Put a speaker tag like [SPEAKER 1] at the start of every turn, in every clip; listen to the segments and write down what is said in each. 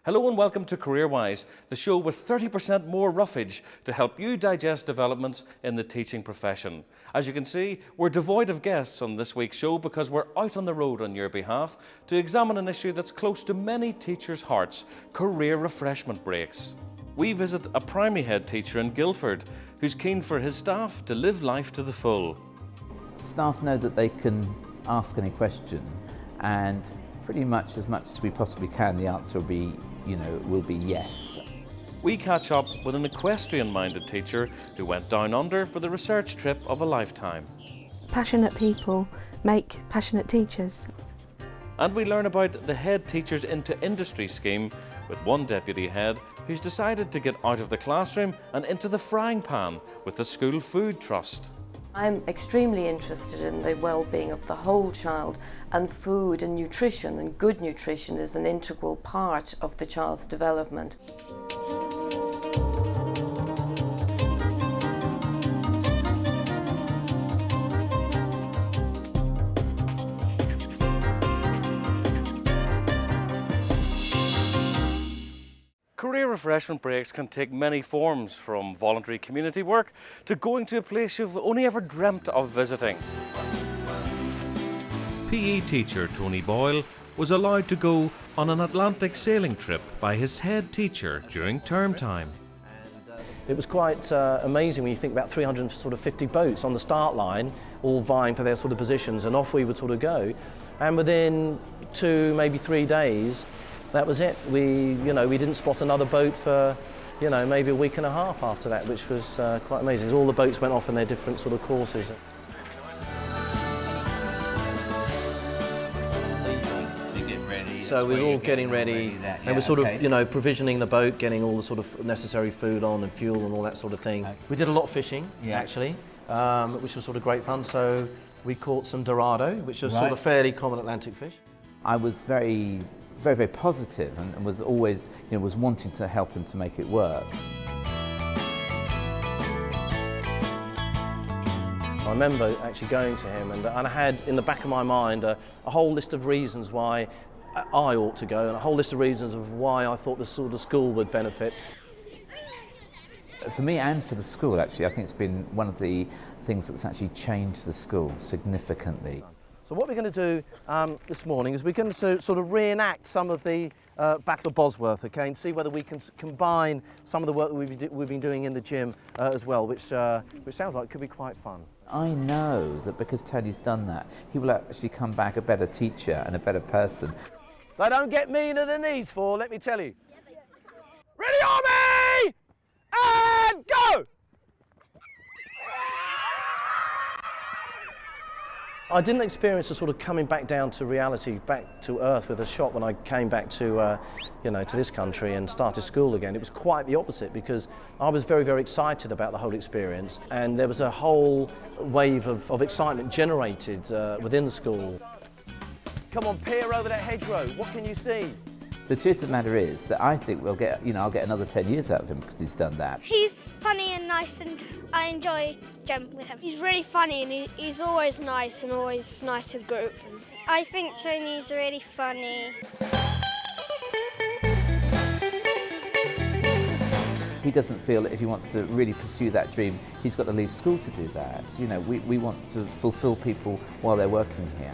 [SPEAKER 1] Hello and welcome to CareerWise, the show with 30% more roughage to help you digest developments in the teaching profession. As you can see, we're devoid of guests on this week's show because we're out on the road on your behalf to examine an issue that's close to many teachers' hearts: career refreshment breaks. We visit a primary head teacher in Guildford who's keen for his staff to live life to the full.
[SPEAKER 2] Staff know that they can ask any question, and pretty much as we possibly can, the answer will be yes.
[SPEAKER 1] We catch up with an equestrian-minded teacher who went down under for the research trip of a lifetime.
[SPEAKER 3] Passionate people make passionate teachers.
[SPEAKER 1] And we learn about the Head Teachers into Industry scheme with one deputy head who's decided to get out of the classroom and into the frying pan with the School Food Trust.
[SPEAKER 4] I'm extremely interested in the well-being of the whole child, and food and nutrition and good nutrition is an integral part of the child's development.
[SPEAKER 1] Career refreshment breaks can take many forms, from voluntary community work to going to a place you've only ever dreamt of visiting. PE teacher Tony Boyle was allowed to go on an Atlantic sailing trip by his head teacher during term time.
[SPEAKER 5] It was quite amazing when you think about 350 boats on the start line, all vying for their sort of positions, and off we would sort of go. And within 2, maybe 3 days, that was it. We didn't spot another boat for, maybe a week and a half after that, which was quite amazing. All the boats went off in their different sort of courses. So we were all getting ready, and we're sort of, provisioning the boat, getting all the sort of necessary food on and fuel and all that sort of thing. We did a lot of fishing, actually, which was sort of great fun. So we caught some dorado, which was sort of fairly common Atlantic fish.
[SPEAKER 2] I was very positive and was always, was wanting to help him to make it work.
[SPEAKER 5] I remember actually going to him, and I had in the back of my mind a whole list of reasons why I ought to go, and a whole list of reasons of why I thought the sort of school would benefit.
[SPEAKER 2] For me and for the school, actually, I think it's been one of the things that's actually changed the school significantly.
[SPEAKER 5] So what we're going to do this morning is we're going to sort of reenact some of the Battle of Bosworth, okay, and see whether we can combine some of the work that we've been doing in the gym as well, which sounds like it could be quite fun.
[SPEAKER 2] I know that because Tony's done that, he will actually come back a better teacher and a better person.
[SPEAKER 5] They don't get meaner than these four, let me tell you. Ready, army! And go! I didn't experience a sort of coming back down to reality, back to earth with a shock when I came back to, to this country and started school again. It was quite the opposite, because I was very excited about the whole experience, and there was a whole wave of excitement generated within the school. Come on, peer over that hedgerow. What can you see?
[SPEAKER 2] The truth of the matter is that I think I'll get another 10 years out of him because he's done that.
[SPEAKER 6] He's funny and nice, and I enjoy jumping with him. He's really funny, and he's always nice and always nice to the group. I think Tony's really funny.
[SPEAKER 2] He doesn't feel that if he wants to really pursue that dream, he's got to leave school to do that. We want to fulfill people while they're working here.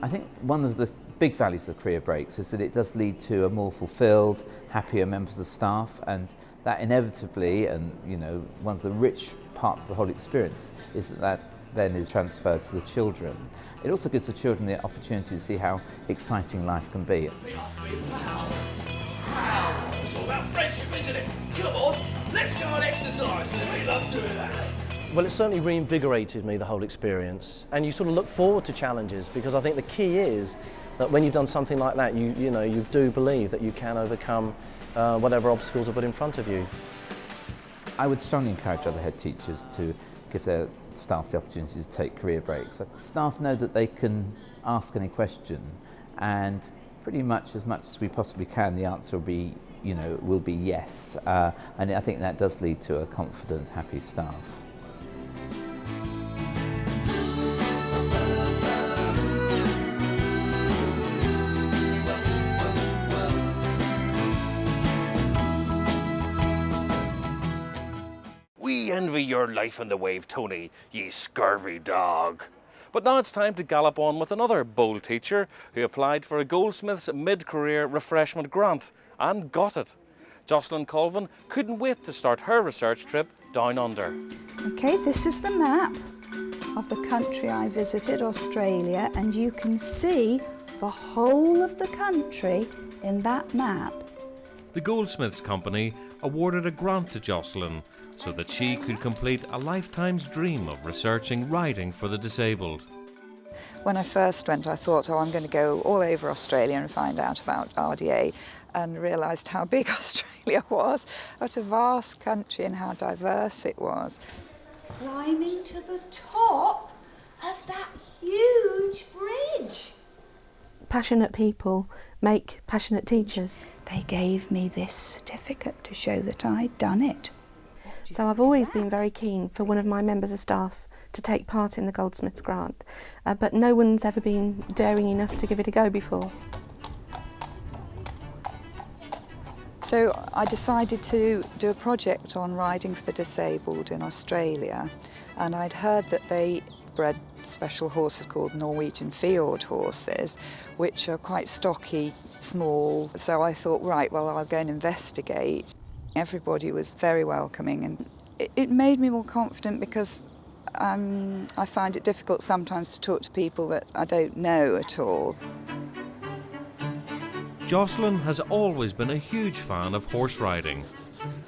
[SPEAKER 2] I think one of the big values of career breaks is that it does lead to a more fulfilled, happier members of staff, and that inevitably, and one of the rich parts of the whole experience is that then is transferred to the children. It also gives the children the opportunity to see how exciting life can be.
[SPEAKER 7] Wow. It's all about friendship, isn't it? Come on, let's go and exercise, because we love doing that.
[SPEAKER 5] Well, it certainly reinvigorated me, the whole experience, and you sort of look forward to challenges, because I think the key is that when you've done something like that, you do believe that you can overcome whatever obstacles are put in front of you.
[SPEAKER 2] I would strongly encourage other head teachers to give their staff the opportunity to take career breaks. Staff know that they can ask any question, and pretty much as we possibly can, the answer will be yes. And I think that does lead to a confident, happy staff.
[SPEAKER 1] envy your life in the wave, Tony, ye scurvy dog. But now it's time to gallop on with another bold teacher who applied for a Goldsmiths mid-career refreshment grant and got it. Jocelyn Colvin couldn't wait to start her research trip down under.
[SPEAKER 8] Okay, this is the map of the country I visited, Australia, and you can see the whole of the country in that map.
[SPEAKER 1] The Goldsmiths Company awarded a grant to Jocelyn so that she could complete a lifetime's dream of researching riding for the disabled.
[SPEAKER 8] When I first went, I thought, oh, I'm going to go all over Australia and find out about RDA, and realised how big Australia was, what a vast country and how diverse it was. Climbing to the top of that huge bridge.
[SPEAKER 3] Passionate people make passionate teachers.
[SPEAKER 8] They gave me this certificate to show that I'd done it.
[SPEAKER 3] So I've always been very keen for one of my members of staff to take part in the Goldsmiths grant, but no one's ever been daring enough to give it a go before.
[SPEAKER 8] So I decided to do a project on riding for the disabled in Australia, and I'd heard that they bred special horses called Norwegian field horses, which are quite stocky, small. So I thought, right, well, I'll go and investigate. Everybody was very welcoming, and it made me more confident because I find it difficult sometimes to talk to people that I don't know at all.
[SPEAKER 1] Jocelyn has always been a huge fan of horse riding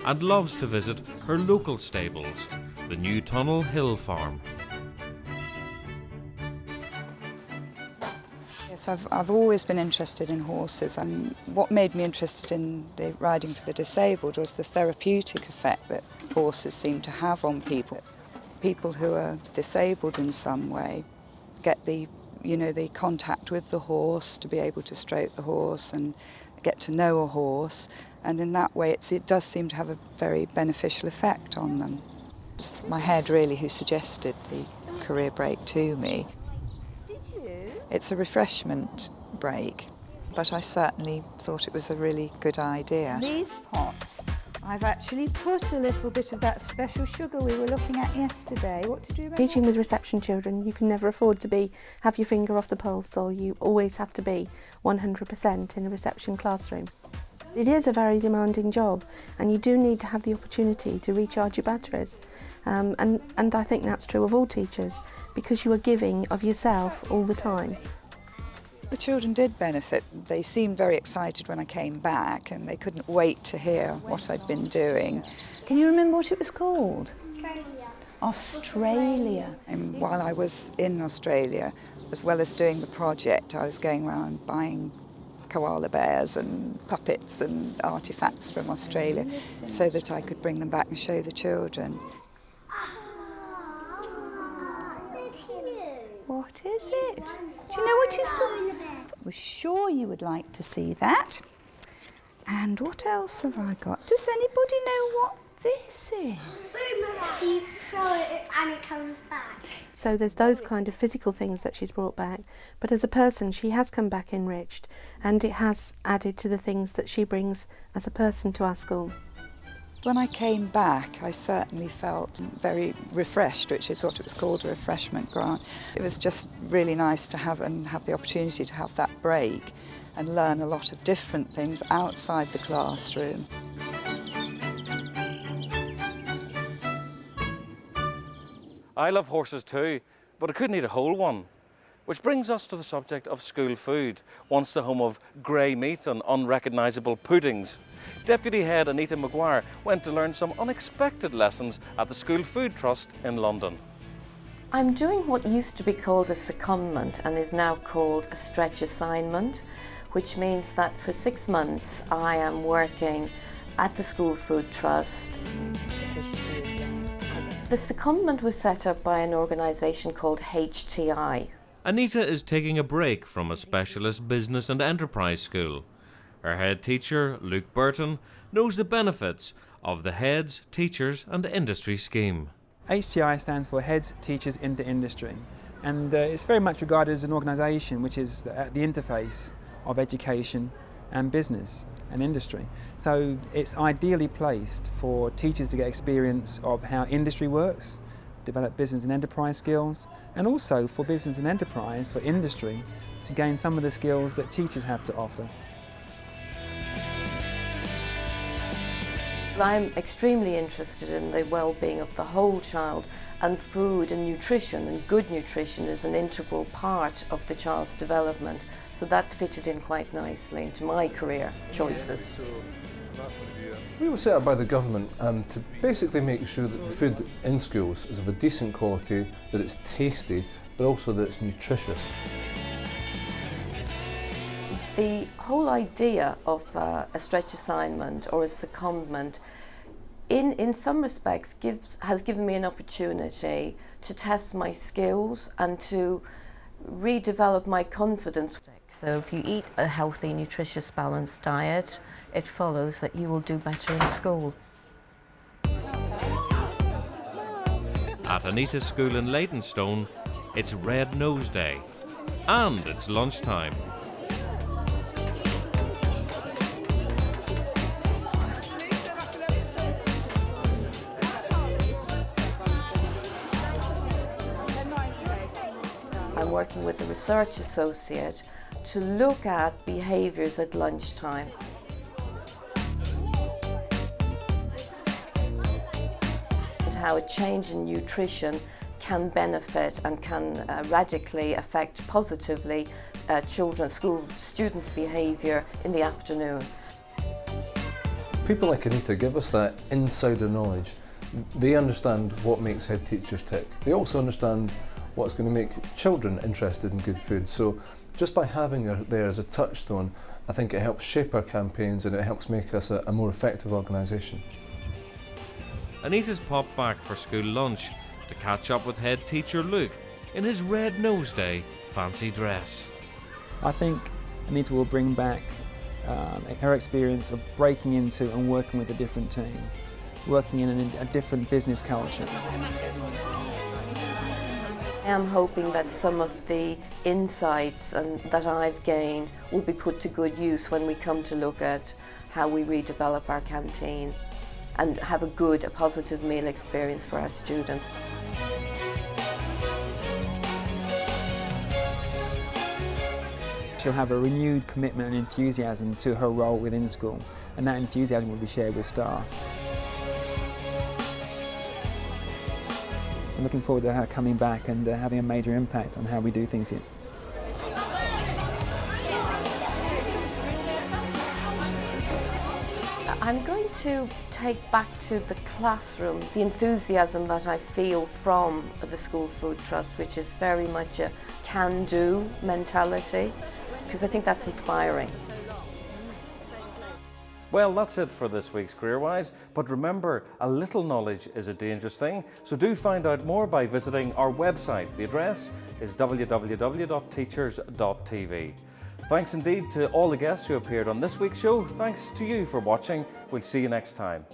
[SPEAKER 1] and loves to visit her local stables, the New Tunnel Hill Farm.
[SPEAKER 8] Yes, I've always been interested in horses, and what made me interested in the riding for the disabled was the therapeutic effect that horses seem to have on people. People who are disabled in some way get the contact with the horse, to be able to stroke the horse and get to know a horse, and in that way it does seem to have a very beneficial effect on them. It's my head really who suggested the career break to me. Did you? It's a refreshment break, but I certainly thought it was a really good idea. These pots, I've actually put a little bit of that special sugar we were looking at yesterday. What did you remember?
[SPEAKER 3] Teaching with reception children, you can never afford to have your finger off the pulse, or you always have to be 100% in a reception classroom. It is a very demanding job, and you do need to have the opportunity to recharge your batteries. And I think that's true of all teachers, because you are giving of yourself all the time.
[SPEAKER 8] The children did benefit. They seemed very excited when I came back, and they couldn't wait to hear what I'd been doing. Can you remember what it was called? Australia. And while I was in Australia, as well as doing the project, I was going around buying koala bears and puppets and artefacts from Australia so that I could bring them back and show the children. What is it? Do you know what it's called? I was sure you would like to see that. And what else have I got? Does anybody know what this is?
[SPEAKER 6] You throw it and it comes back.
[SPEAKER 3] So there's those kind of physical things that she's brought back, but as a person she has come back enriched, and it has added to the things that she brings as a person to our school.
[SPEAKER 8] When I came back, I certainly felt very refreshed, which is what it was called, a refreshment grant. It was just really nice to have the opportunity to have that break and learn a lot of different things outside the classroom.
[SPEAKER 1] I love horses too, but I couldn't eat a whole one. Which brings us to the subject of school food, once the home of grey meat and unrecognisable puddings. Deputy Head Anita Maguire went to learn some unexpected lessons at the School Food Trust in London.
[SPEAKER 4] I'm doing what used to be called a secondment and is now called a stretch assignment, which means that for 6 months I am working at the School Food Trust. The secondment was set up by an organisation called HTI.
[SPEAKER 1] Anita is taking a break from a specialist business and enterprise school. Her head teacher, Luke Burton, knows the benefits of the Heads, Teachers and Industry scheme.
[SPEAKER 9] HTI stands for Heads, Teachers into Industry, and it's very much regarded as an organisation which is at the interface of education, and business and industry. So it's ideally placed for teachers to get experience of how industry works, develop business and enterprise skills, and also for business and enterprise, for industry, to gain some of the skills that teachers have to offer.
[SPEAKER 4] I'm extremely interested in the well-being of the whole child, and food and nutrition and good nutrition is an integral part of the child's development. So that fitted in quite nicely into my career choices.
[SPEAKER 10] We were set up by the government to basically make sure that the food in schools is of a decent quality, that it's tasty, but also that it's nutritious.
[SPEAKER 4] The whole idea of a stretch assignment or a secondment in some respects has given me an opportunity to test my skills and to redevelop my confidence.
[SPEAKER 11] So if you eat a healthy, nutritious, balanced diet, it follows that you will do better in school.
[SPEAKER 1] At Anita's school in Leytonstone, it's Red Nose Day, and it's lunchtime.
[SPEAKER 4] I'm working with a research associate to look at behaviours at lunchtime. And how a change in nutrition can benefit and can radically affect positively school students' behaviour in the afternoon.
[SPEAKER 10] People like Anita give us that insider knowledge. They understand what makes head teachers tick. They also understand what's going to make children interested in good food. So just by having her there as a touchstone, I think it helps shape our campaigns and it helps make us a more effective organisation.
[SPEAKER 1] Anita's popped back for school lunch to catch up with head teacher Luke in his Red Nose Day fancy dress.
[SPEAKER 9] I think Anita will bring back her experience of breaking into and working with a different team, working in a different business culture.
[SPEAKER 4] I am hoping that some of the insights that I've gained will be put to good use when we come to look at how we redevelop our canteen and have a positive meal experience for our students.
[SPEAKER 9] She'll have a renewed commitment and enthusiasm to her role within school, and that enthusiasm will be shared with staff. I'm looking forward to her coming back and having a major impact on how we do things here.
[SPEAKER 4] I'm going to take back to the classroom the enthusiasm that I feel from the School Food Trust, which is very much a can-do mentality, because I think that's inspiring.
[SPEAKER 1] Well, that's it for this week's CareerWise, but remember, a little knowledge is a dangerous thing, so do find out more by visiting our website. The address is www.teachers.tv. Thanks indeed to all the guests who appeared on this week's show. Thanks to you for watching. We'll see you next time.